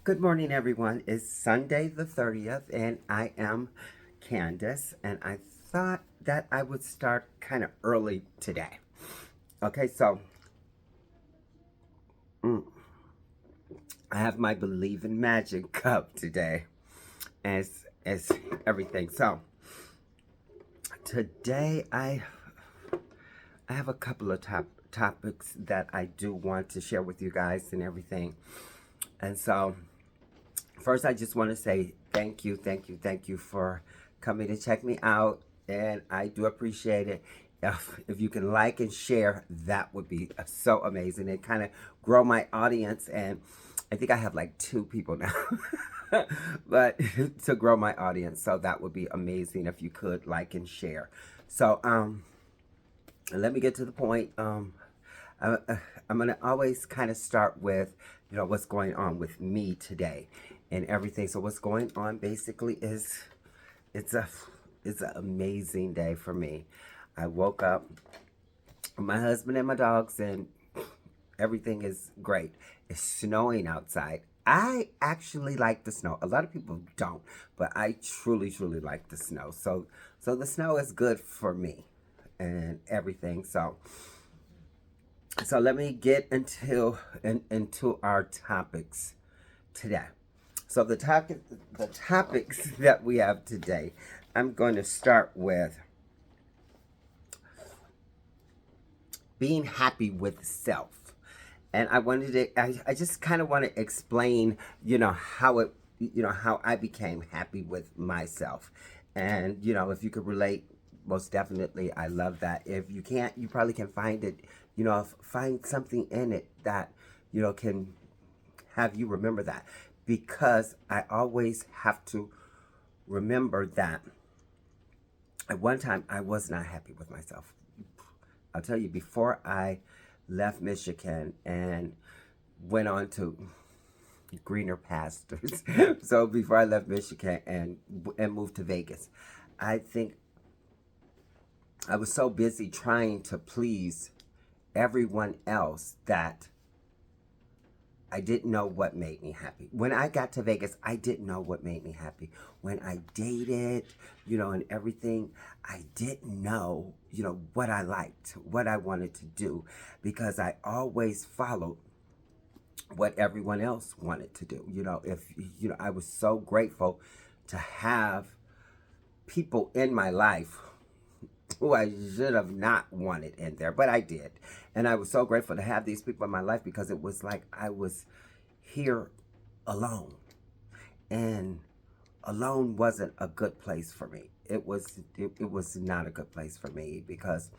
Good morning, everyone. It's Sunday the 30th, and I am Candace, and I thought that I would start kind of early today. Okay, so mm, I have my Believe in Magic cup today as everything. So today I have a couple of topics that I do want to share with you guys and everything. And so first, I just want to say thank you for coming to check me out, and I do appreciate it. If you can like and share, that would be so amazing. It kind of grow my audience, and I think I have like 2 people now, but to grow my audience, so that would be amazing if you could like and share. So, let me get to the point. I, I'm gonna always kind of start with, what's going on with me today, and everything. So what's going on basically is, it's a, it's an amazing day for me. I woke up, my husband and my dogs, and everything is great. It's snowing outside. I actually like the snow. A lot of people don't, but I truly like the snow. So the snow is good for me and everything. So let me get into our topics today. So the topics that we have today, I'm going to start with being happy with self. And I just kind of want to explain, how how I became happy with myself. And, if you could relate, most definitely, I love that. If you can't, you probably can find it, find something in it that, can have you remember that. Because I always have to remember that at one time I was not happy with myself. I'll tell you, before I left Michigan and went on to greener pastures. So before I left Michigan and moved to Vegas, I think I was so busy trying to please everyone else that I didn't know what made me happy. When I got to Vegas, I didn't know what made me happy. When I dated, and everything, I didn't know, what I liked, what I wanted to do, because I always followed what everyone else wanted to do. I was so grateful to have people in my life who I should have not wanted in there, but I did. And I was so grateful to have these people in my life because it was like I was here alone. And alone wasn't a good place for me. It was not a good place for me because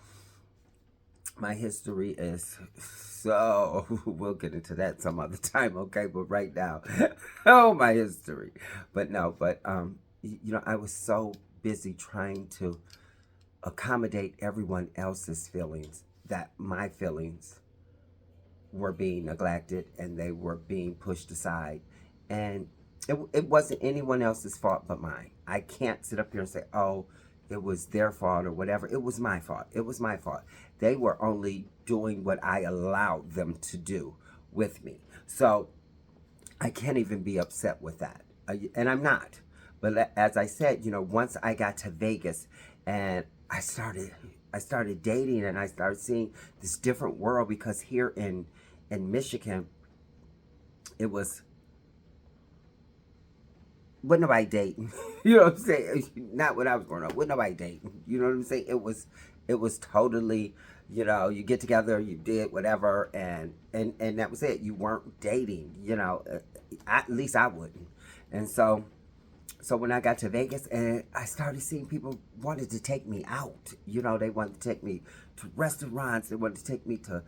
my history is so we'll get into that some other time, okay? But right now, oh, my history. But no, but I was so busy trying to accommodate everyone else's feelings that my feelings were being neglected and they were being pushed aside. And it wasn't anyone else's fault but mine. I can't sit up here and say, oh, it was their fault or whatever. It was my fault. It was my fault. They were only doing what I allowed them to do with me. So I can't even be upset with that. And I'm not. But as I said, once I got to Vegas and I started dating and I started seeing this different world, because here in Michigan, it was, wasn't nobody dating. You know what I'm saying? Not when I was growing up. Wasn't nobody dating. You know what I'm saying? It was totally, you get together, you did whatever, and that was it. You weren't dating. At least I wouldn't. And so when I got to Vegas and I started seeing people wanted to take me out. They wanted to take me to restaurants. They wanted to take me to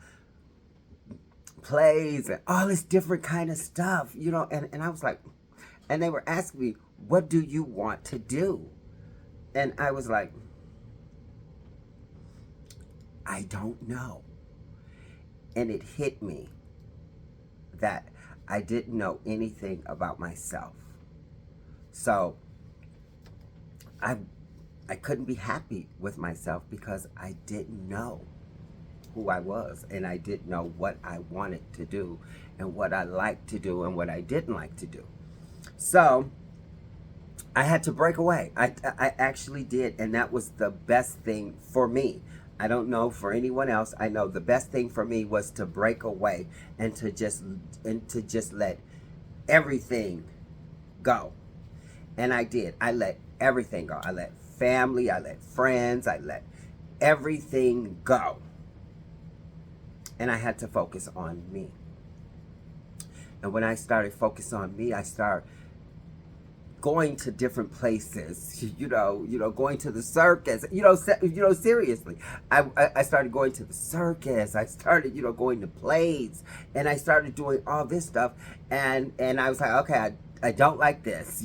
plays and all this different kind of stuff. And I was like, and they were asking me, what do you want to do? And I was like, I don't know. And it hit me that I didn't know anything about myself. So I I couldn't be happy with myself because I didn't know who I was, and I didn't know what I wanted to do and what I liked to do and what I didn't like to do. So I had to break away. I actually did, and that was the best thing for me. I don't know for anyone else. I know the best thing for me was to break away and to just let everything go. And I did. I let everything go. I let family, I let friends, I let everything go. And I had to focus on me. And when I started focus on me, I started going to different places, going to the circus, seriously. I started going to the circus. I started, going to plays, and I started doing all this stuff. And I was like, okay, I don't like this,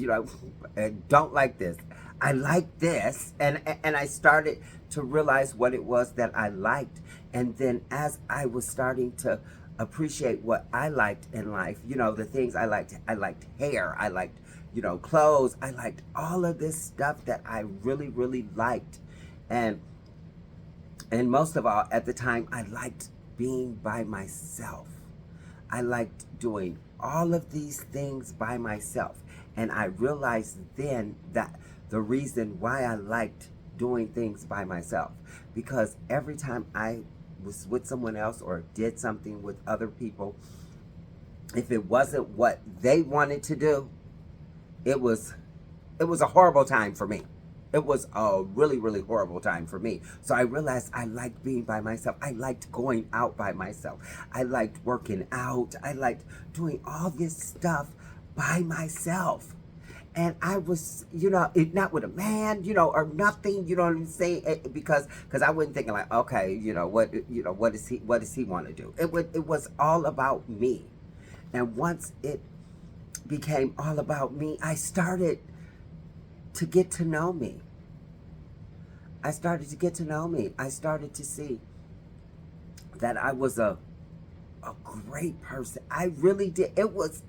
I don't like this. I like this. And I started to realize what it was that I liked. And then as I was starting to appreciate what I liked in life, the things I liked hair, I liked, clothes, I liked all of this stuff that I really, really liked. And most of all, at the time, I liked being by myself. I liked doing all of these things by myself. And I realized then that the reason why I liked doing things by myself, because every time I was with someone else or did something with other people, if it wasn't what they wanted to do, it was a horrible time for me. It was a really, really horrible time for me. So I realized I liked being by myself. I liked going out by myself. I liked working out. I liked doing all this stuff by myself. And I was, not with a man, or nothing, you know what I'm saying? Because I wasn't thinking like, okay, what does he want to do? It was all about me. And once it became all about me, I started to get to know me. I started to get to know me. I started to see that I was a great person. I really did. It was,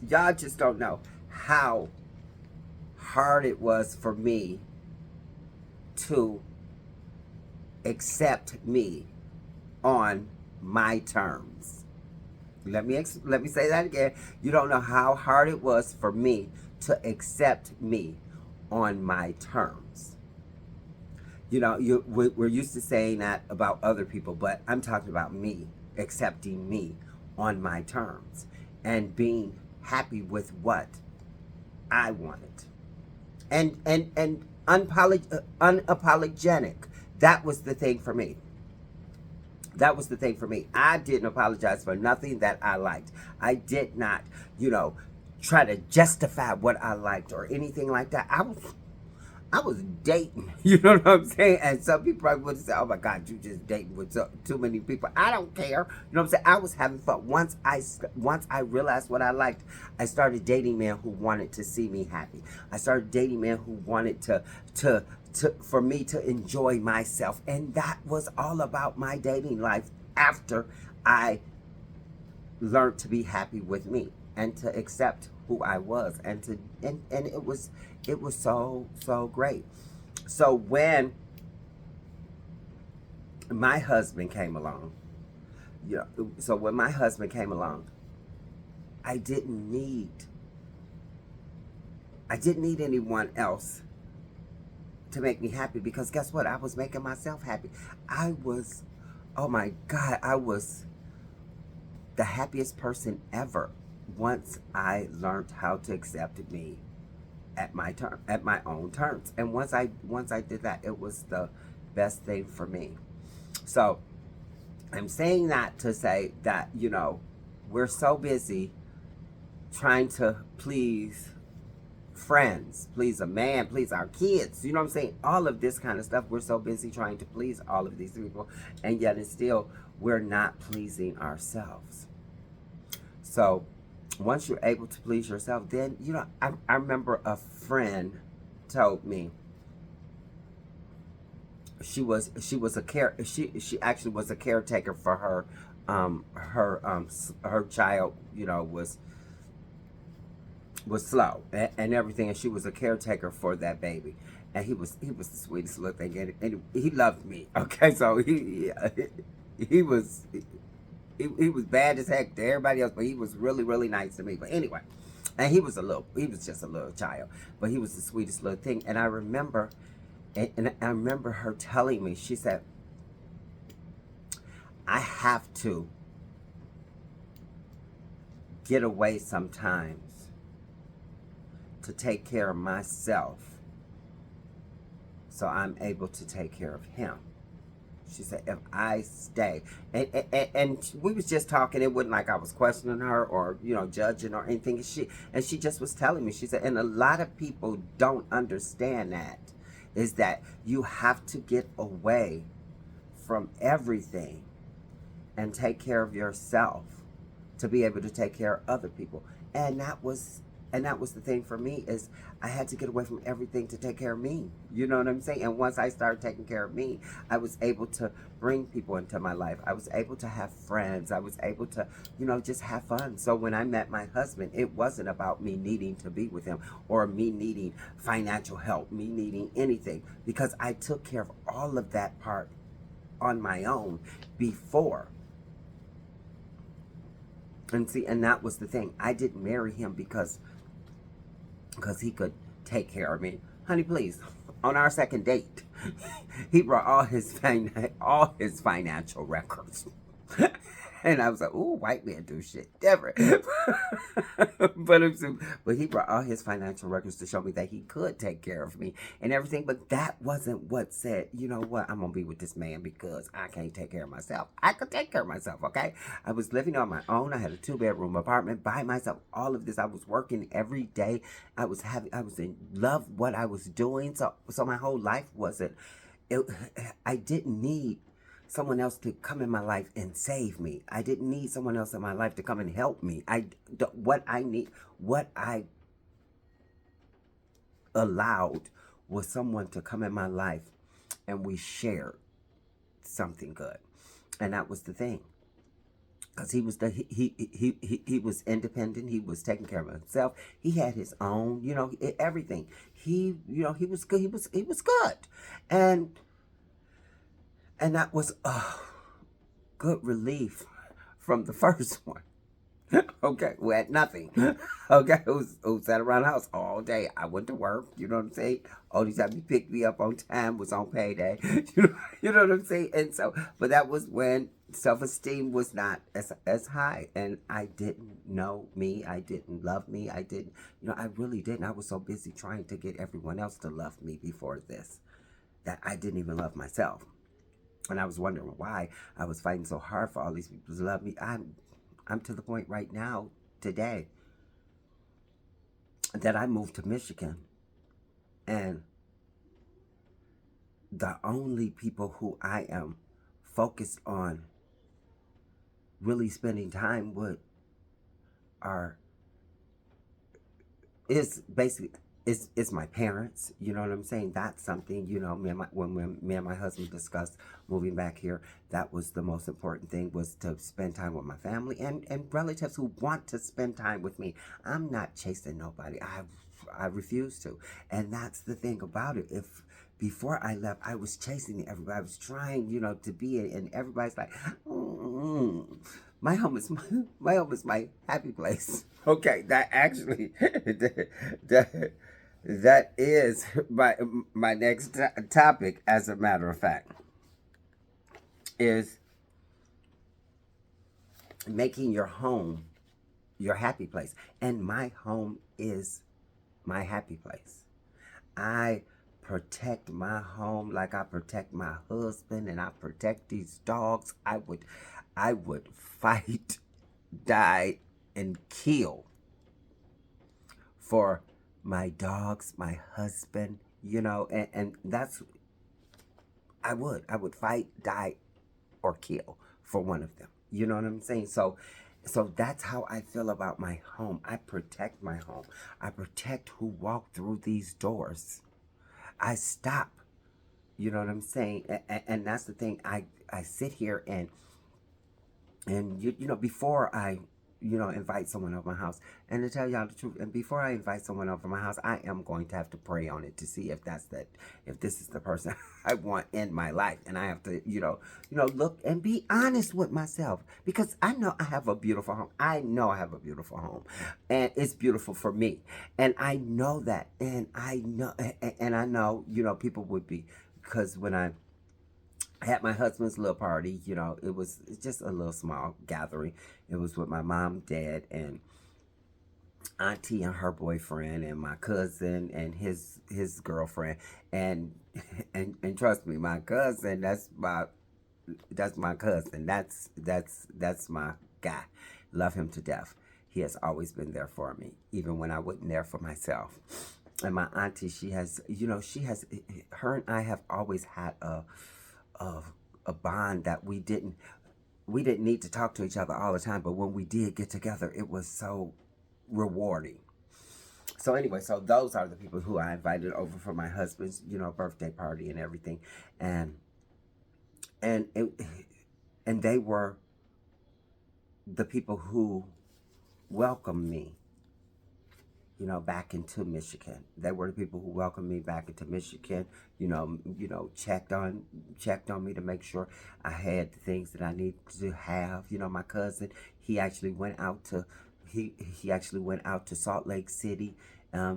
y'all just don't know how hard it was for me to accept me on my terms. Let me say that again. You don't know how hard it was for me to accept me on my terms. We're used to saying that about other people, but I'm talking about me, accepting me on my terms and being happy with what I wanted. And unapologetic. That was the thing for me. That was the thing for me. I didn't apologize for nothing that I liked. I did not, try to justify what I liked or anything like that. I was dating, you know what I'm saying? And some people probably would say, oh my God, you just dating with too many people. I don't care. You know what I'm saying? I was having fun. Once I realized what I liked, I started dating men who wanted to see me happy. I started dating men who wanted for me to enjoy myself. And that was all about my dating life after I learned to be happy with me and to accept who I was, and it was so great. So when my husband came along, I didn't need anyone else to make me happy, because guess what? I was making myself happy. Oh my God, I was the happiest person ever once I learned how to accept me at my own terms. And once I did that, it was the best thing for me. So I'm saying that to say that, we're so busy trying to please friends, please a man, please our kids, you know what I'm saying? All of this kind of stuff. We're so busy trying to please all of these people, and yet it's still, we're not pleasing ourselves. So once you're able to please yourself, then, I remember a friend told me she actually was a caretaker for her her child, was slow and everything, and she was a caretaker for that baby. and he was the sweetest little thing, and he loved me. Okay, so he was he was bad as heck to everybody else, but he was really really nice to me. But anyway, and he was just a little child, but he was the sweetest little thing. And I remember, and I remember her telling me, she said, I have to get away sometimes to take care of myself so I'm able to take care of him. She said, if I stay, and we was just talking, it wasn't like I was questioning her or, judging or anything. She just was telling me, she said, and a lot of people don't understand that, is that you have to get away from everything and take care of yourself to be able to take care of other people. And that was the thing for me, is I had to get away from everything to take care of me. You know what I'm saying? And once I started taking care of me, I was able to bring people into my life. I was able to have friends. I was able to, just have fun. So when I met my husband, it wasn't about me needing to be with him or me needing financial help, me needing anything, because I took care of all of that part on my own before. And see, and that was the thing. I didn't marry him because he could take care of me. Honey, please. On our second date, he brought all his financial records. And I was like, ooh, white man do shit different. but he brought all his financial records to show me that he could take care of me and everything. But that wasn't what said, you know what, I'm going to be with this man because I can't take care of myself. I could take care of myself, okay? I was living on my own. I had a 2-bedroom apartment by myself. All of this, I was working every day. I was in love what I was doing. So my whole life wasn't, I didn't need someone else to come in my life and save me. I didn't need someone else in my life to come and help me. What I allowed was someone to come in my life and we shared something good. And that was the thing. Because he was independent. He was taking care of himself. He had his own, everything. He was good. He was good. And that was good relief from the first one. Okay, we had nothing. Okay, who sat around the house all day. I went to work, you know what I'm saying? Only time he picked me up on time was on payday. You know what I'm saying? And so, but that was when self-esteem was not as high, and I didn't know me. I didn't love me. I didn't, I really didn't. I was so busy trying to get everyone else to love me before this that I didn't even love myself. And I was wondering why I was fighting so hard for all these people to love me. I'm to the point right now, today, that I moved to Michigan, and the only people who I am focused on really spending time with are is basically is my parents. You know what I'm saying? That's something, when me and my husband discussed moving back here, that was the most important thing, was to spend time with my family and relatives who want to spend time with me. I'm not chasing nobody. I refuse to. And that's the thing about it. If before I left, I was chasing everybody. I was trying, to be it, and everybody's like, my home is my home is my happy place. Okay, that actually that is my next topic. As a matter of fact, is making your home your happy place, and my home is my happy place. I protect my home like I protect my husband, and I protect these dogs. I would fight, die, and kill for my dogs, my husband, and that's, I would fight, die, or kill for one of them. You know what I'm saying? So that's how I feel about my home. I protect my home. I protect who walk through these doors. I stop. You know what I'm saying? And that's the thing. I sit here and before I invite someone over my house. And to tell y'all the truth, and before I invite someone over my house, I am going to have to pray on it to see if this is the person I want in my life. And I have to, look and be honest with myself, because I know I have a beautiful home. I know I have a beautiful home, and it's beautiful for me. And I know that, and I know, people would be, because when I had my husband's little party, it was just a little small gathering. It was with my mom, dad, and auntie and her boyfriend, and my cousin and his girlfriend, and and trust me, my cousin, that's my cousin. That's my guy. Love him to death. He has always been there for me, even when I wasn't there for myself. And my auntie, her and I have always had a a bond that we didn't need to talk to each other all the time, but when we did get together, it was so rewarding. So anyway, so those are the people who I invited over for my husband's, birthday party and everything, and and it, and they were the people who welcomed me, back into Michigan. They were the people who welcomed me back into Michigan. Checked on me to make sure I had the things that I needed to have. My cousin, he actually went out to he actually went out to Salt Lake City,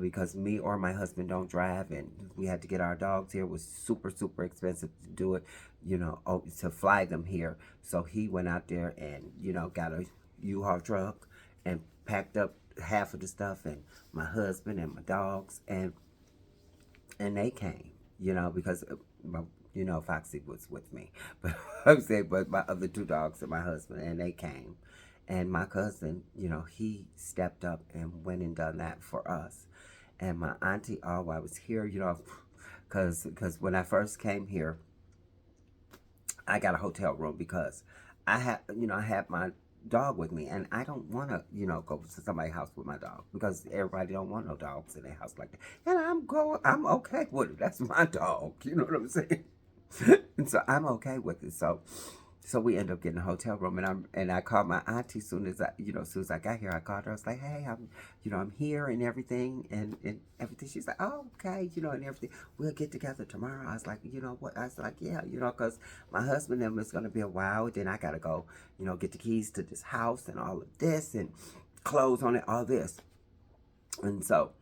because me or my husband don't drive, and we had to get our dogs here. It was super super expensive to do it, to fly them here. So he went out there and got a U-Haul truck and packed up half of the stuff, and my husband and my dogs, and they came, because Foxy was with me, but I'm saying, but my other two dogs and my husband, and they came, and my cousin, he stepped up and went and done that for us, and my auntie, oh, I was here, because when I first came here, I got a hotel room because I had my dog with me, and I don't want to, go to somebody's house with my dog, because everybody don't want no dogs in their house like that. And I'm okay with it. That's my dog. You know what I'm saying? And so I'm okay with it. So we end up getting a hotel room, and I called my auntie as soon as I got here. I called her. I was like, hey, I'm here and everything, and everything. She's like, oh, okay, and everything. We'll get together tomorrow. I was like, what? I was like, yeah, because my husband and them is gonna be a while. Then I gotta go, get the keys to this house and all of this and clothes on it, all this, and so.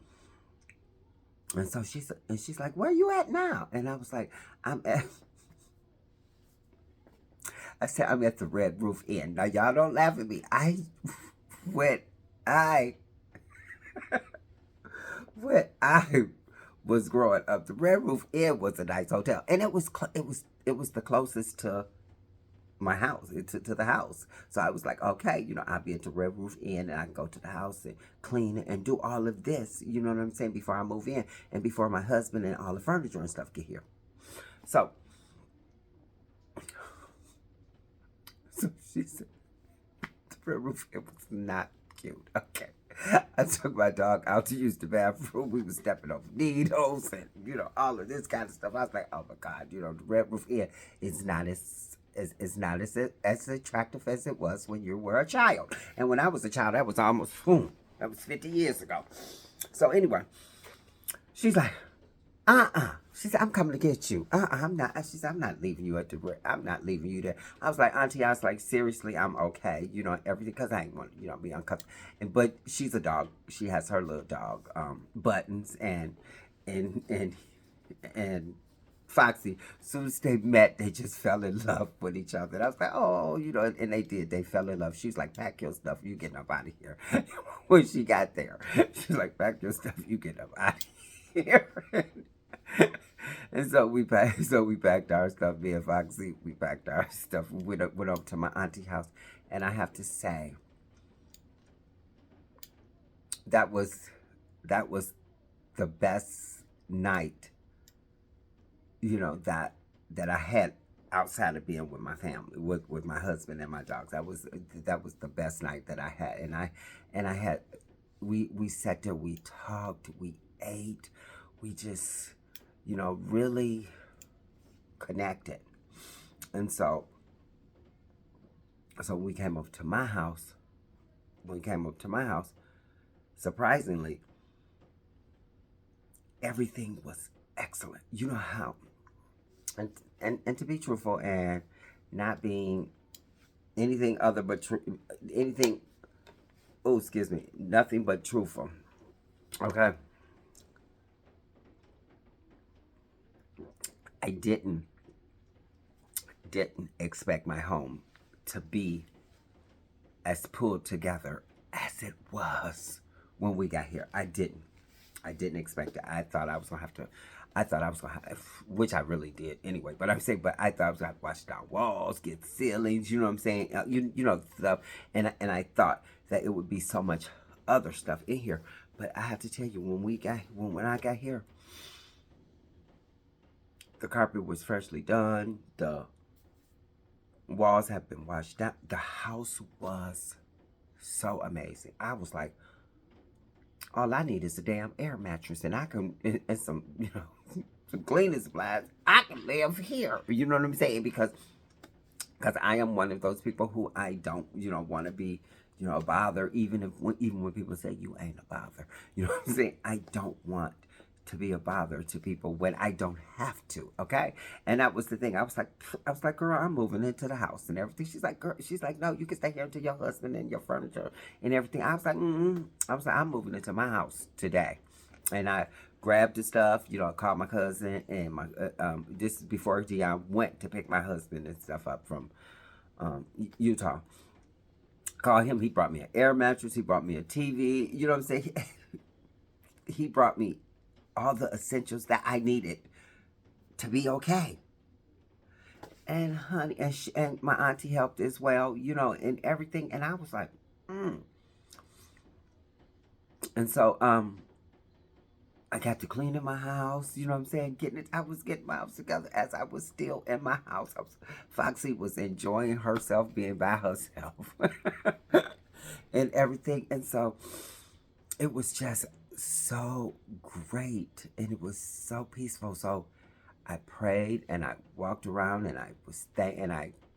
And so she's like, where you at now? And I was like, I said, I'm at the Red Roof Inn. Now, y'all don't laugh at me. When I, when I was growing up, the Red Roof Inn was a nice hotel, and it was the closest to my house, to the house. So I was like, okay, I'll be at the Red Roof Inn, and I can go to the house and clean it and do all of this. You know what I'm saying? Before I move in, and before my husband and all the furniture and stuff get here. So she said, the Red Roof Inn was not cute. Okay. I took my dog out to use the bathroom. We were stepping over needles and, all of this kind of stuff. I was like, oh my God, the Red Roof Inn is not as attractive as it was when you were a child. And when I was a child, that was that was 50 years ago. So anyway, she's like, she said, I'm coming to get you. I'm not. She said, I'm not leaving you I'm not leaving you there. I was like, Auntie, I was like, seriously, I'm okay. Everything, because I ain't want to, be uncomfortable. But she's a dog. She has her little dog, Buttons, and Foxy. As soon as they met, they just fell in love with each other. And I was like, oh, and they did. They fell in love. She's like, pack your stuff. You getting up out of here. When she got there, she's like, pack your stuff. You getting up out of here. And so we packed our stuff. Me and Foxy, we packed our stuff. We went up to my auntie's house, and I have to say, that was the best night, that I had outside of being with my family, with my husband and my dogs. That was the best night that I had, and I had, we sat there, we talked, we ate, we just, really connected. And so we came up to my house, when he came up to my house, surprisingly, everything was excellent. You know how, and to be truthful and not being anything other but anything. Oh, excuse me, nothing but truthful. Okay, I didn't expect my home to be as pulled together as it was when we got here. I didn't expect it. I thought I was gonna have to. I thought I was gonna have, which I really did anyway. But I'm saying, but I thought I was gonna have to wash down walls, get ceilings. You know what I'm saying? You know stuff. And I thought that it would be so much other stuff in here. But I have to tell you, when I got here, the carpet was freshly done. The walls have been washed down. The house was so amazing. I was like, all I need is a damn air mattress, and I can and some some cleaning supplies. I can live here. You know what I'm saying? Because I am one of those people who I don't want to be a bother. Even when people say you ain't a bother, you know what I'm saying? I don't want to be a bother to people when I don't have to, okay? And that was the thing. I was like, girl, I'm moving into the house and everything. She's like, no, you can stay here until your husband and your furniture and everything. I was like, I'm moving into my house today. And I grabbed the stuff, I called my cousin and my, this is before Dion went to pick my husband and stuff up from Utah. Called him, he brought me an air mattress, he brought me a TV, you know what I'm saying? He brought me all the essentials that I needed to be okay. And honey, and my auntie helped as well, and everything. And I was like, And so, I got to clean in my house, you know what I'm saying? I was getting my house together as I was still in my house. Foxy was enjoying herself being by herself and everything. And so it was just so great and it was so peaceful. So I prayed and I walked around and I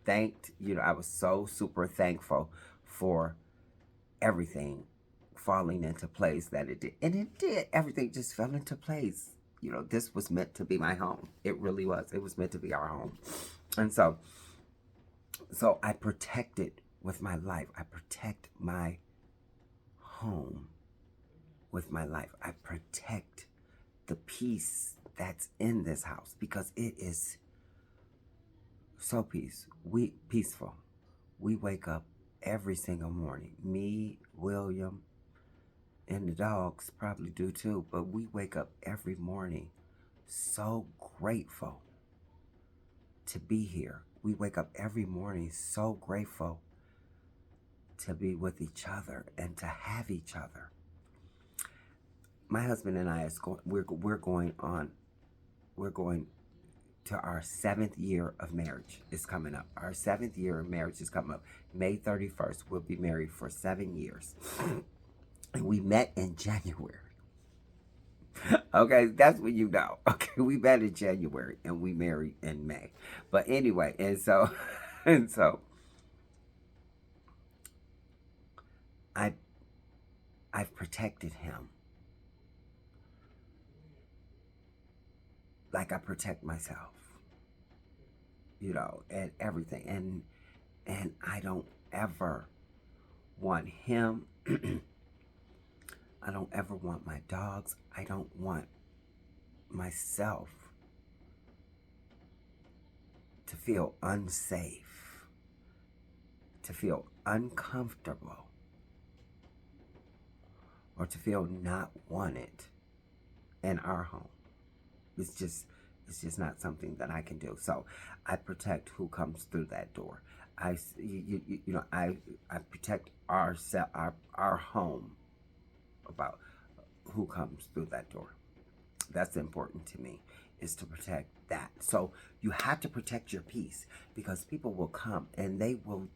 thanked, I was so super thankful for everything falling into place that it did. And it did. Everything just fell into place. This was meant to be my home. It really was. It was meant to be our home. And so I protect it with my life. I protect my home with my life. I protect the peace that's in this house because it is so peaceful. We wake up every single morning. Me, William, and the dogs probably do too, but we wake up every morning so grateful to be here. We wake up every morning so grateful to be with each other and to have each other. My husband and I we're going to our 7th year of marriage is coming up. Our 7th year of marriage is coming up. May 31st, we'll be married for 7 years. And we met in January. Okay, that's what you know. Okay, we met in January and we married in May. But anyway, and so I've protected him like I protect myself, and everything. And I don't ever want him. I don't ever want my dogs. I don't want myself to feel unsafe, to feel uncomfortable, or to feel not wanted in our home. It's just not something that I can do. So I protect who comes through that door. I protect our home about who comes through that door. That's important to me, is to protect that. So you have to protect your peace because people will come and they will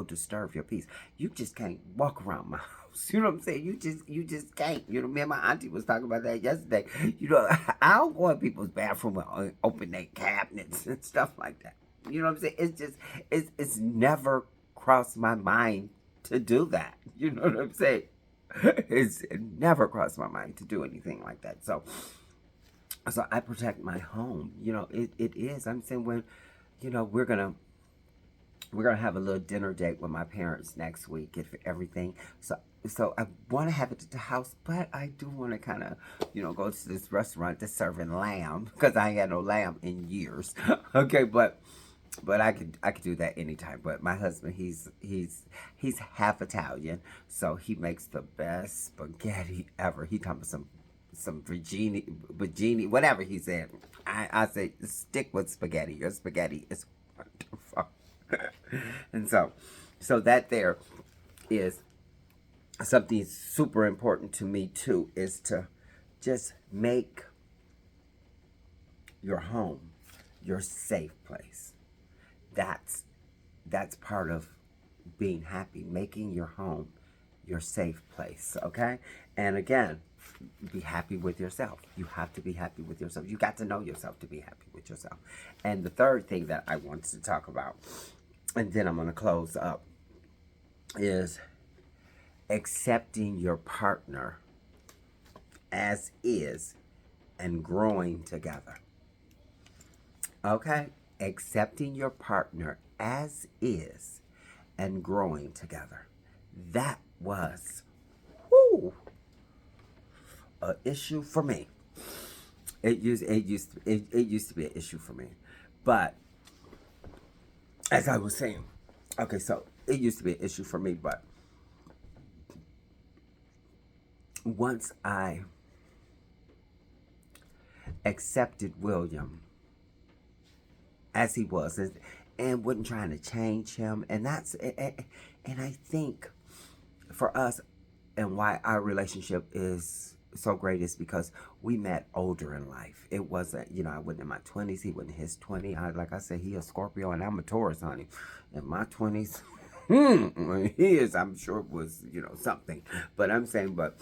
disturb your peace. You just can't walk around my house. You know what I'm saying? You just can't. Me and my auntie was talking about that yesterday. I don't go in people's bathroom and open their cabinets and stuff like that. You know what I'm saying? It's never crossed my mind to do that. You know what I'm saying? It never crossed my mind to do anything like that. So I protect my home. It is. I'm saying when, we're gonna have a little dinner date with my parents next week if everything. So I want to have it at the house, but I do want to kind of, go to this restaurant that's serving lamb because I ain't had no lamb in years. Okay, but I could do that anytime. But my husband, he's half Italian, so he makes the best spaghetti ever. He talking about some Virginie, whatever he said. I say stick with spaghetti. Your spaghetti is wonderful. And so that there is something super important to me too, is to just make your home your safe place. That's part of being happy, making your home your safe place, okay? And again, be happy with yourself. You have to be happy with yourself. You got to know yourself to be happy with yourself. And the third thing that I wanted to talk about, and then I'm going to close up, is accepting your partner as is and growing together. Okay? Accepting your partner as is and growing together. That was an issue for me. It used to be an issue for me. But as I was saying, okay, so it used to be an issue for me, but once I accepted William as he was, and wasn't trying to change him, and I think for us, and why our relationship is so great, is because we met older in life. It wasn't, I wasn't in my 20s, he wasn't in his 20s. Like I said, he a Scorpio and I'm a Taurus, honey. In my 20s, his, I'm sure, was, something. But I'm saying, but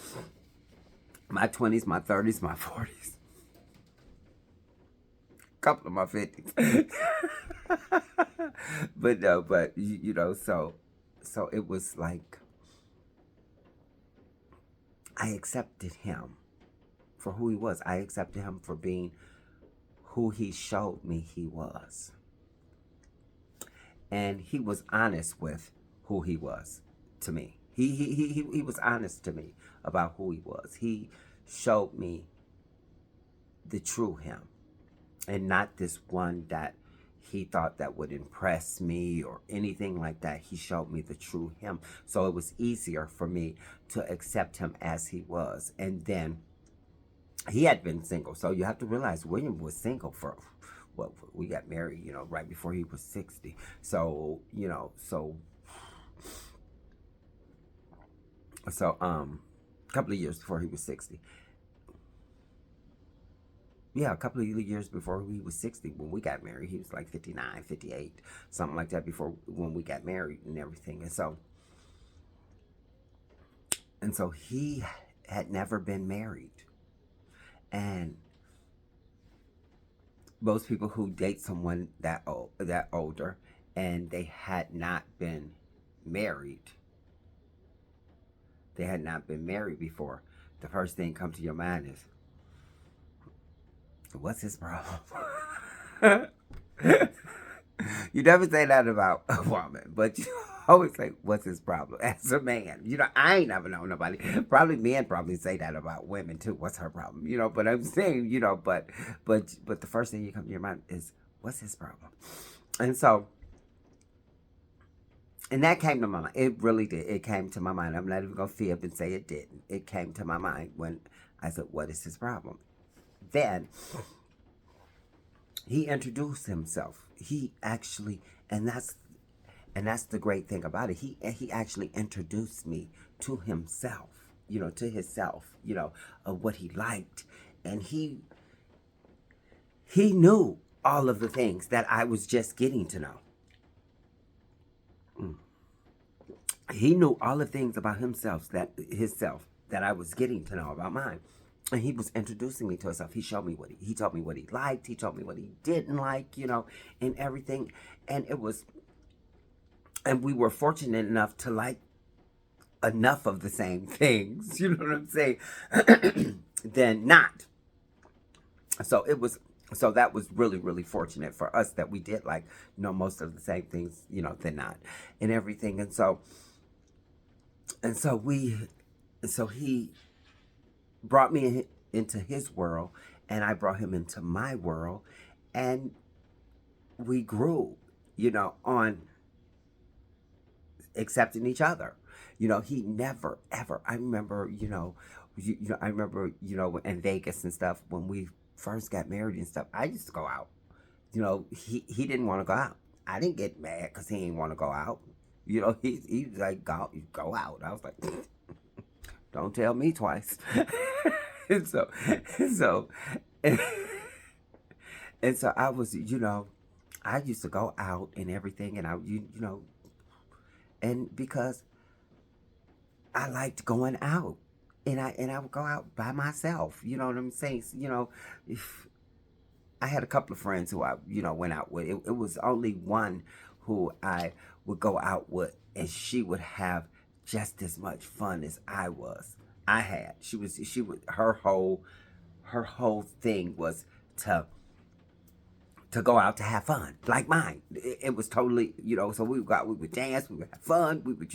my 20s, my 30s, my 40s, couple of my 50s. But no, but so it was like I accepted him for who he was. I accepted him for being who he showed me he was. And he was honest with who he was to me. He was honest to me about who he was. He showed me the true him, and not this one that he thought that would impress me or anything like that. He showed me the true him. So it was easier for me to accept him as he was. And then he had been single. So you have to realize William was single for, well, we got married, right before he was 60. So, a couple of years before he was 60. Yeah, a couple of years before he was 60 when we got married. He was like 59, 58, something like that before when we got married and everything. And so he had never been married. And most people who date someone that older and they had not been married, before, the first thing comes to your mind is, what's his problem? You never say that about a woman, but you always say, what's his problem? As a man, I ain't never known nobody. Probably men probably say that about women too. What's her problem? But I'm saying, but the first thing you come to your mind is, what's his problem? And that came to my mind. It really did. It came to my mind. I'm not even going to fib and say it didn't. It came to my mind when I said, what is his problem? Then he introduced himself. He actually, and that's the great thing about it. He actually introduced me to himself, to himself, of what he liked. And he knew all of the things that I was just getting to know. He knew all the things about himself that I was getting to know about mine. And he was introducing me to himself. He showed me he told me what he liked. He told me what he didn't like, and everything. And we were fortunate enough to like enough of the same things, you know what I'm saying, than not. So it was, so that was really, really fortunate for us that we did like, most of the same things, than not, and everything. And so he brought me into his world, and I brought him into my world, and we grew, on accepting each other. He never ever. I remember, I remember, in Vegas and stuff when we first got married and stuff. I used to go out. He didn't want to go out. I didn't get mad because he didn't want to go out. He was like, go out. I was like, don't tell me twice. and so, and so, and, and so I was, I used to go out and everything, and and because I liked going out, and I would go out by myself. You know what I'm saying? If I had a couple of friends who I went out with. It was only one who I would go out with, and she would have just as much fun as I had. She was her whole thing was to go out to have fun, like mine. It was totally, so we would dance, we would have fun, we would,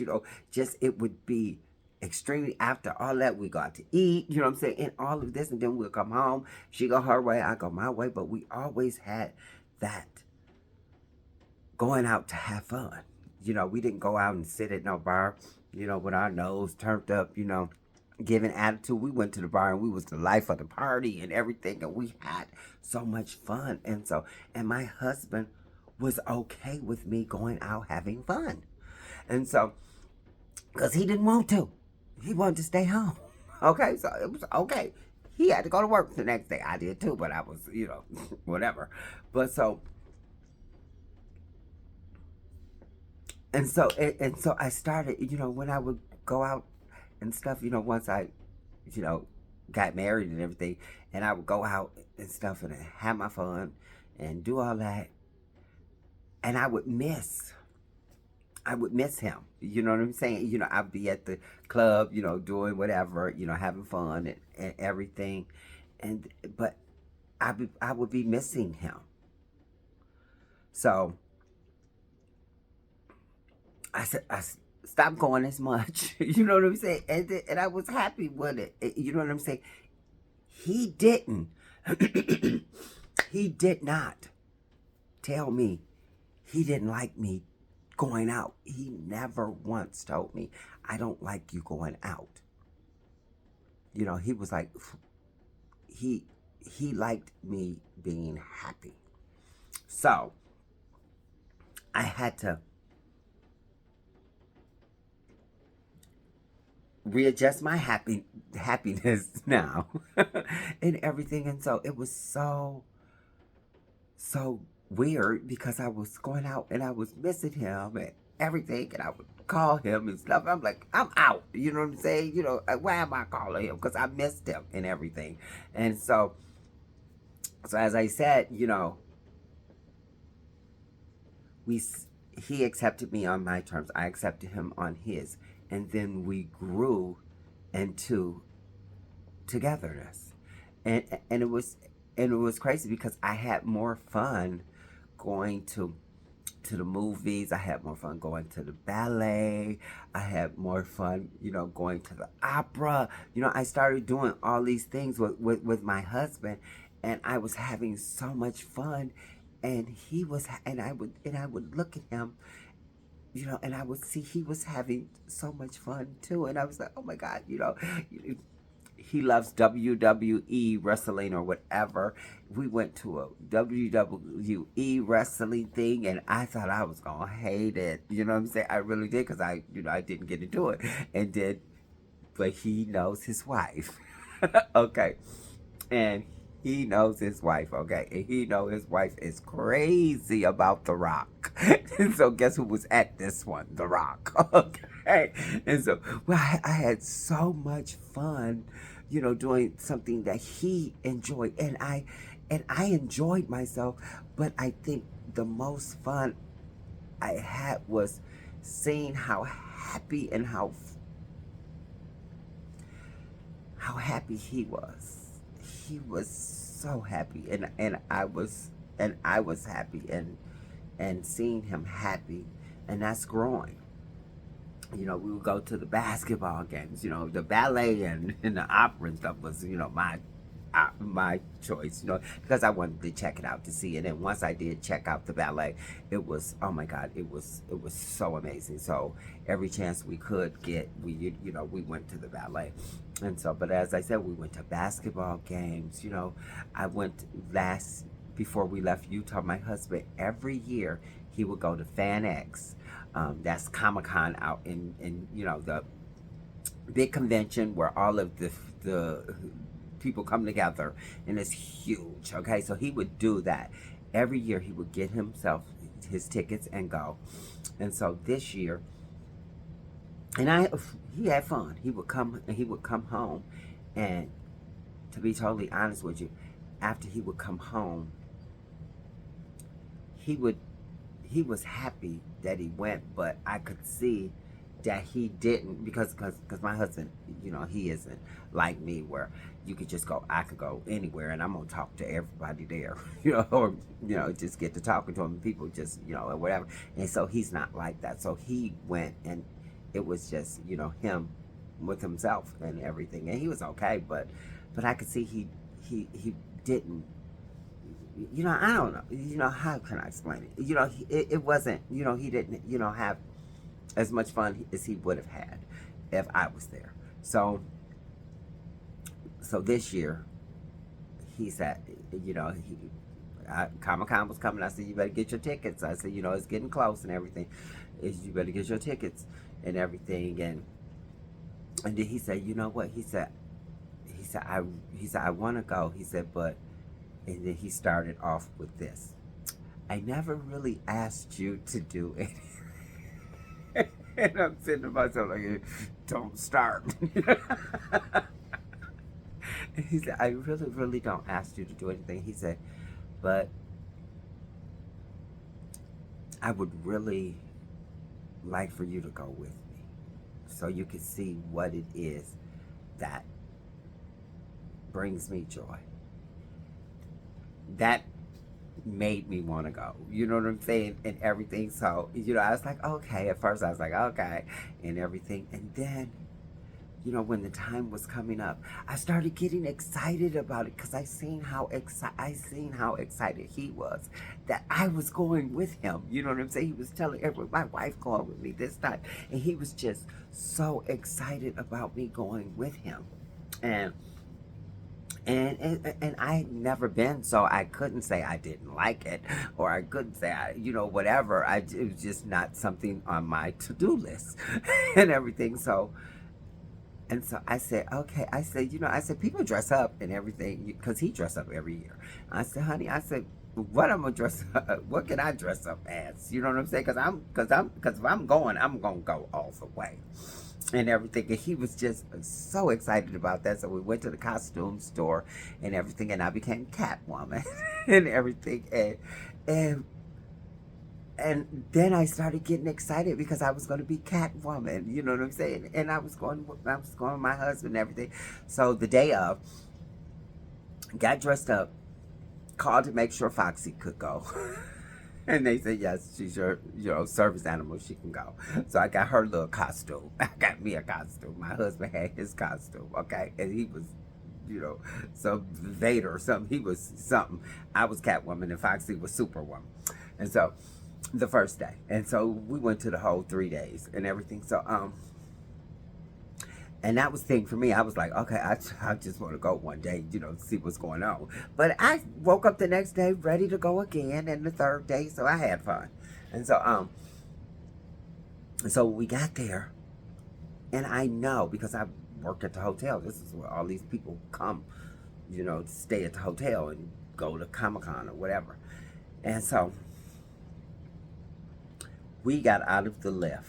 just, it would be extremely, after all that, we got to eat, you know what I'm saying, and all of this, and then we'll come home, she go her way, I go my way, but we always had that going out to have fun. We didn't go out and sit at no bar, with our nose turned up, giving attitude. We went to the bar and we was the life of the party and everything, and we had so much fun. And my husband was okay with me going out having fun. And so, because he didn't want to, he wanted to stay home. Okay, so it was okay. He had to go to work the next day. I did too, but I was, whatever. But so, and so I started, when I would go out and stuff, once I, you know, got married and everything, and I would go out and stuff and have my fun and do all that, and I would miss him. You know what I'm saying? I'd be at the club, doing whatever, having fun and everything, and but I would be missing him. So I said, stopped going as much. You know what I'm saying? And I was happy with it. You know what I'm saying? He didn't. He did not tell me he didn't like me going out. He never once told me, I don't like you going out. He was like, he liked me being happy. So I had to readjust my happiness now and everything. And so it was so weird because I was going out and I was missing him and everything, and I would call him and stuff. I'm like, I'm out. You know what I'm saying? Why am I calling him? Because I missed him and everything. And so as I said, we he accepted me on my terms. I accepted him on his, and then we grew into togetherness, and it was crazy because I had more fun going to the movies. I had more fun going to the ballet. I had more fun, going to the opera. I started doing all these things with my husband, and I was having so much fun. And he was, and I would look at him, and I would see he was having so much fun too. And I was like, oh my God, he loves WWE wrestling or whatever. We went to a WWE wrestling thing, and I thought I was gonna hate it. You know what I'm saying? I really did, because I didn't get to do it, and did, but he knows his wife. Okay, and he knows his wife. Okay, and he know his wife is crazy about The Rock. And so guess who was at this one? The Rock. Okay, and so well, I had so much fun, doing something that he enjoyed, and I enjoyed myself. But I think the most fun I had was seeing how happy and how how happy he was. He was so happy, and I was happy, and seeing him happy, and that's growing. You know, we would go to the basketball games. You know, the ballet and the opera and stuff was, you know, my choice, you know, because I wanted to check it out to see it. And once I did check out the ballet, it was, oh my God, it was so amazing. So every chance we could get, you know, we went to the ballet. And so, but as I said, we went to basketball games. You know, I went last before we left Utah. My husband, every year he would go to Fan X. That's Comic Con out in you know, the big convention where all of the people come together, and it's huge. Okay, so he would do that every year. He would get himself his tickets and go. And so this year, and he had fun. He would come home, and to be totally honest with you, after he would come home, he would he was happy that he went, but I could see that he didn't, because my husband, you know, he isn't like me where you could just go. I could go anywhere and I'm gonna talk to everybody there, you know, or you know, just get to talking to them. People just, you know, or whatever. And so he's not like that. So he went, and it was just, you know, him with himself and everything, and he was okay. But I could see he didn't, you know, I don't know, you know, how can I explain it? You know, it wasn't, you know, he didn't, you know, have as much fun as he would have had if I was there. So this year, he said, you know, Comic Con was coming. I said, you better get your tickets. I said, you know, it's getting close and everything. You better get your tickets and everything. And then he said, you know what? He said I want to go. He said, but, and then he started off with this. I never really asked you to do it. And I'm sitting to myself like, don't start. And he said, I really, really don't ask you to do anything. He said, but I would really like for you to go with me so you can see what it is that brings me joy. That made me want to go. You know what I'm saying? And everything. So, you know, I was like, okay. At first I was like, okay, and everything. And then, you know, when the time was coming up, I started getting excited about it because I seen how excited he was that I was going with him. You know what I'm saying? He was telling everyone, my wife going with me this time, and he was just so excited about me going with him. And and I had never been, so I couldn't say I didn't like it, or I couldn't say you know, whatever. It was just not something on my to-do list and everything. So I said, okay. I said, you know, I said, people dress up and everything because he dressed up every year. I said, honey, I said, what I'm gonna dress up? What can I dress up as? You know what I'm saying? Because if I'm going, I'm gonna go all the way and everything. And he was just so excited about that. So we went to the costume store and everything, and I became Catwoman and everything. And and then I started getting excited because I was going to be Catwoman. You know what I'm saying? And I was going with my husband and everything. So the day of, got dressed up, called to make sure Foxy could go. And they said, yes, she's your, you know, service animal. She can go. So I got her little costume. I got me a costume. My husband had his costume, okay? And he was, you know, some Vader or something. He was something. I was Catwoman and Foxy was Superwoman. And so the first day. And so we went to the whole 3 days and everything. So, and that was the thing for me. I was like, okay, I just want to go one day, you know, see what's going on. But I woke up the next day ready to go again, and the third day, so I had fun. And so we got there, and I know because I worked at the hotel. This is where all these people come, you know, to stay at the hotel and go to Comic-Con or whatever. And so we got out of the lift.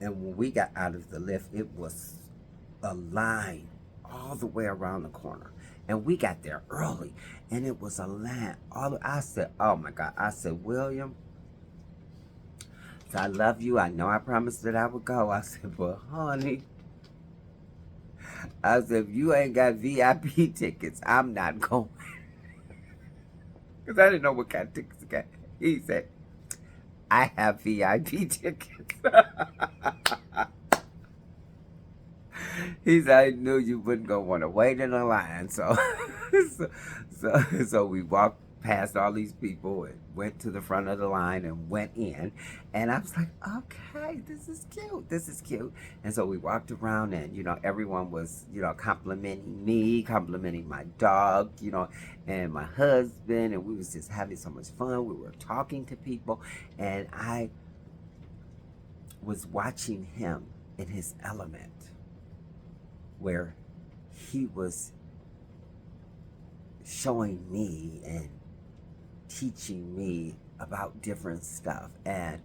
And when we got out of the lift, it was a line all the way around the corner. And we got there early, and it was a line. I said, oh my God. I said, William, so I love you. I know I promised that I would go. I said, well, honey, I said, if you ain't got VIP tickets, I'm not going. Because I didn't know what kind of tickets he got. He said, I have VIP tickets. He said, I knew you wouldn't go want to wait in a line. So we walked past all these people and went to the front of the line and went in. And I was like, okay, this is cute. This is cute. And so we walked around and, everyone was, complimenting me, complimenting my dog, and my husband. And we was just having so much fun. We were talking to people. And I was watching him in his element, where he was showing me and teaching me about different stuff, and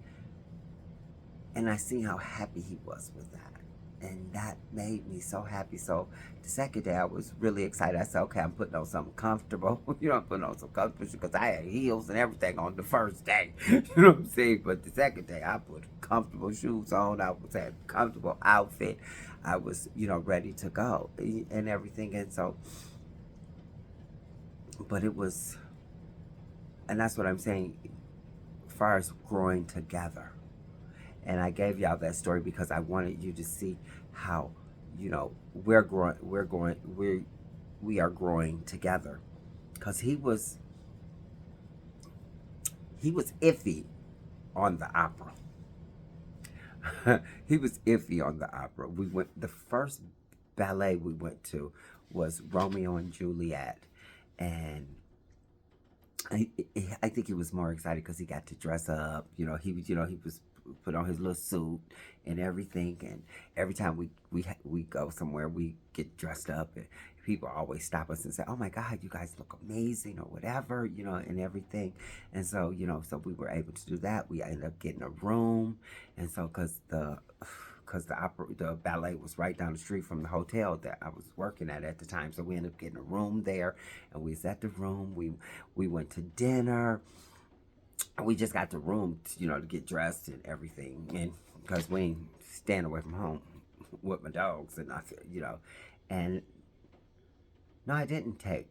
I seen how happy he was with that, and that made me so happy. So the second day I was really excited. I said, okay, I'm putting on something comfortable. I'm putting on some comfortable because I had heels and everything on the first day. You know what I'm saying? But the second day I put comfortable shoes on. I was had a comfortable outfit. I was, ready to go and everything. And so, but it was, and that's what I'm saying, as far as growing together. And I gave y'all that story because I wanted you to see how, we are growing together. Because he was iffy on the opera. He was iffy on the opera. The first ballet we went to was Romeo and Juliet, and I think he was more excited because he got to dress up. He was put on his little suit and everything. And every time we go somewhere, we get dressed up, and people always stop us and say, "Oh my God, you guys look amazing," or whatever, and everything. And so, so we were able to do that. We ended up getting a room, and so because the ballet was right down the street from the hotel that I was working at the time. So we ended up getting a room there, and we was at the room. We went to dinner. We just got the room, to get dressed and everything, and because we ain't staying away from home with my dogs, and and no, I didn't take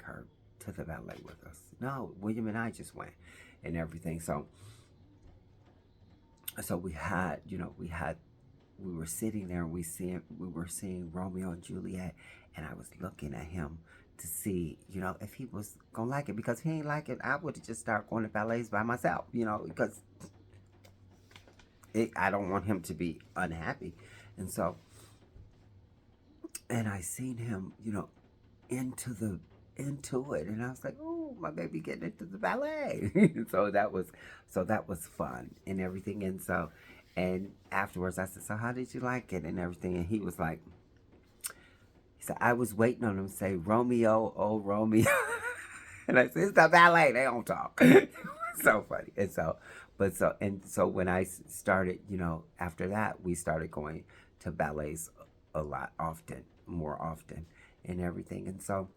her to the ballet with us. No, William and I just went and everything. So we were sitting there, and we were seeing Romeo and Juliet, and I was looking at him to see, if he was gonna like it, because if he ain't like it, I would just start going to ballets by myself, because I don't want him to be unhappy. And so, and I seen him, into it, and I was like, oh, my baby getting into the ballet. so that was fun and everything. And so, and afterwards I said, so how did you like it and everything? And he was like, he said, I was waiting on him to say, Romeo, oh Romeo. And I said, it's the ballet, they don't talk. So funny. And so when I started, after that, we started going to ballets a lot, more often and everything. And so,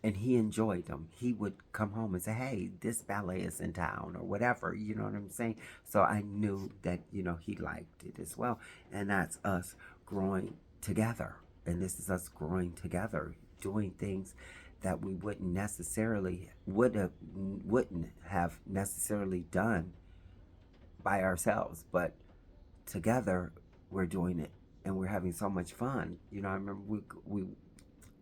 and he enjoyed them. He would come home and say, hey, this ballet is in town, or whatever, you know what I'm saying? So I knew that, he liked it as well. And that's us growing together. And this is us growing together, doing things that we wouldn't have necessarily done by ourselves, but together we're doing it, and we're having so much fun. I remember we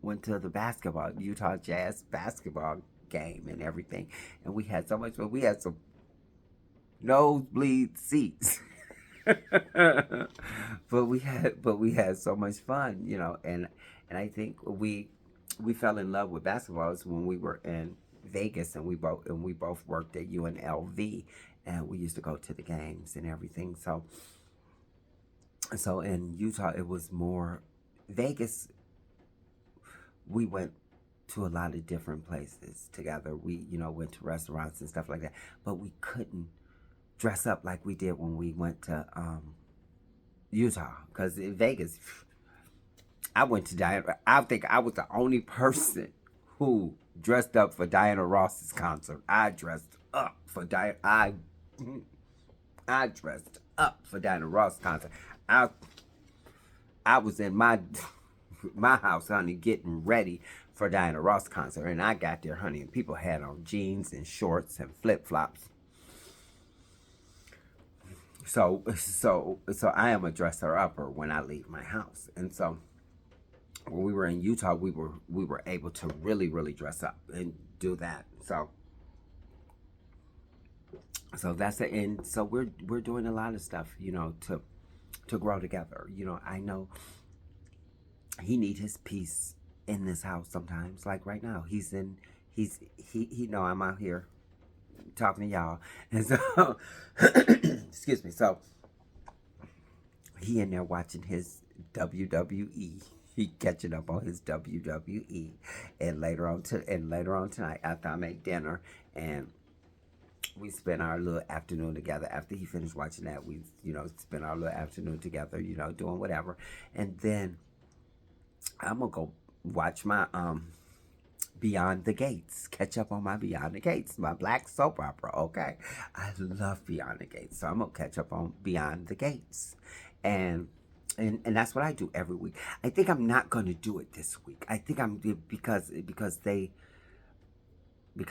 went to the Utah Jazz basketball game and everything, and we had so much fun. We had some nosebleed seats. but we had so much fun, and I think we fell in love with basketball when we were in Vegas, and we both worked at UNLV, and we used to go to the games and everything. So in Utah it was more. Vegas, we went to a lot of different places together. We went to restaurants and stuff like that, but we couldn't dress up like we did when we went to Utah, because in Vegas, I went to Diana. I think I was the only person who dressed up for Diana Ross's concert. I dressed up for I dressed up for Diana Ross concert. I was in my my house, honey, getting ready for Diana Ross concert, and I got there, honey, and people had on jeans and shorts and flip flops. So I am a dresser upper when I leave my house, and so when we were in Utah, we were able to really dress up and do that. So that's it, and so we're doing a lot of stuff, to grow together. I know he need his peace in this house sometimes. Like right now, he know I'm out here talking to y'all, and so excuse me. So he in there watching his WWE. He catching up on his WWE, and later on tonight, after I make dinner, and we spent our little afternoon together. After he finished watching that, we spent our little afternoon together, doing whatever, and then I'm gonna go watch my Beyond the Gates. Catch up on my Beyond the Gates, my black soap opera. Okay, I love Beyond the Gates, so I'm gonna catch up on Beyond the Gates, and and that's what I do every week. I think I'm not gonna do it this week. I think I'm because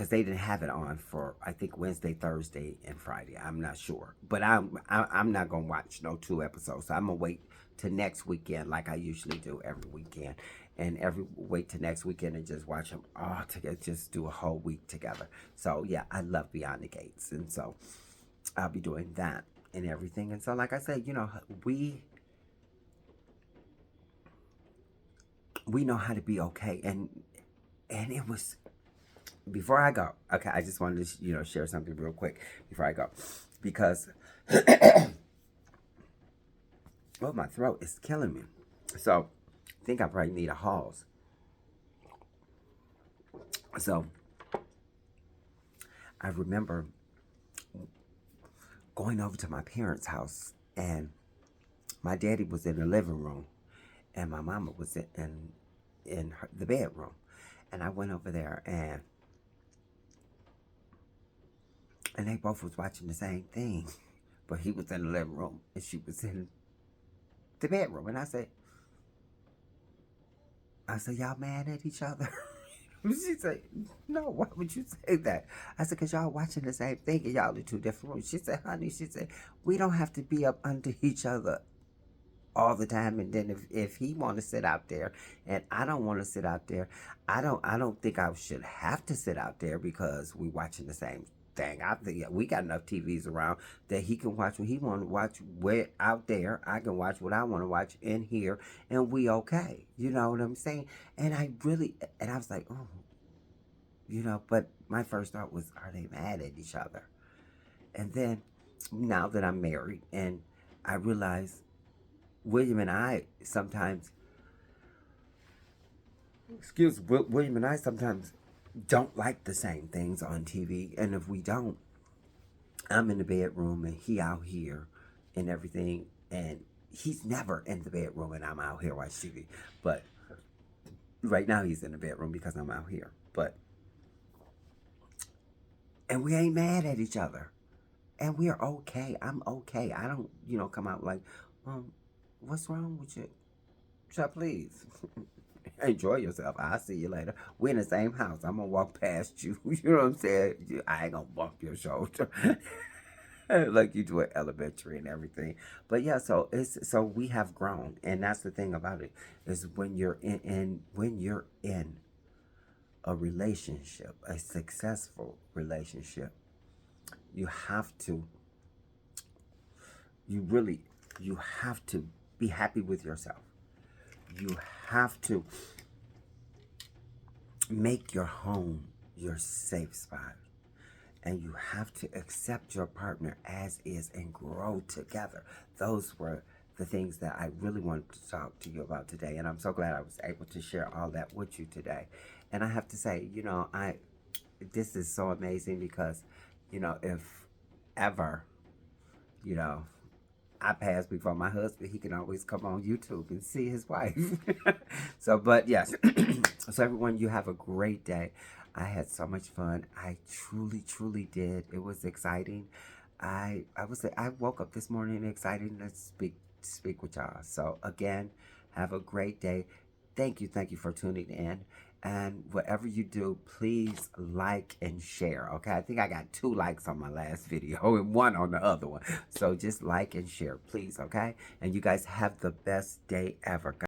they didn't have it on for I think Wednesday, Thursday, and Friday. I'm not sure, but I'm not gonna watch no 2 episodes. So I'm gonna wait to next weekend, like I usually do every weekend, and every wait to next weekend and just watch them all together. Just do a whole week together. So yeah, I love Beyond the Gates, and so I'll be doing that and everything. And so, like I said, we know how to be okay, and it was before I go, okay, I just wanted to, share something real quick before I go. Because, oh, my throat is killing me. So, I think I probably need a Halls. So, I remember going over to my parents' house, and my daddy was in the living room, and my mama was in the bedroom. And I went over there, and they both was watching the same thing. But he was in the living room, and she was in the bedroom. And I said, y'all mad at each other? She said, no, why would you say that? I said, because y'all watching the same thing and y'all in 2 different rooms. She said, honey, we don't have to be up under each other all the time. And then if he want to sit out there and I don't want to sit out there, I don't think I should have to sit out there because we watching the same thing. I think we got enough TVs around that he can watch what he want to watch way out there. I can watch what I want to watch in here, and we okay. You know what I'm saying? And I was like, oh, but my first thought was, are they mad at each other? And then now that I'm married and I realize William and I sometimes, William and I sometimes don't like the same things on TV. And if we don't, I'm in the bedroom and he out here and everything. And he's never in the bedroom and I'm out here watching TV. But right now he's in the bedroom because I'm out here. And we ain't mad at each other. And we're okay. I'm okay. I don't, come out like, what's wrong with you? Child, please. Enjoy yourself. I'll see you later. We're in the same house. I'm gonna walk past you. You know what I'm saying? I ain't gonna bump your shoulder like you do at elementary and everything. But yeah, so we have grown, and that's the thing about it is when you're in a relationship, a successful relationship, you have to you really you have to be happy with yourself. You have to make your home your safe spot. And you have to accept your partner as is and grow together. Those were the things that I really wanted to talk to you about today. And I'm so glad I was able to share all that with you today. And I have to say, this is so amazing because, if ever, you know, I pass before my husband, he can always come on YouTube and see his wife. So, but yes. So everyone, you have a great day. I had so much fun. I truly, truly did. It was exciting. I woke up this morning excited to speak with y'all. So again, Have a great day. Thank you for tuning in. And whatever you do, please like and share. Okay, I think I got 2 likes on my last video and 1 on the other one. So just like and share, please. Okay, and you guys have the best day ever.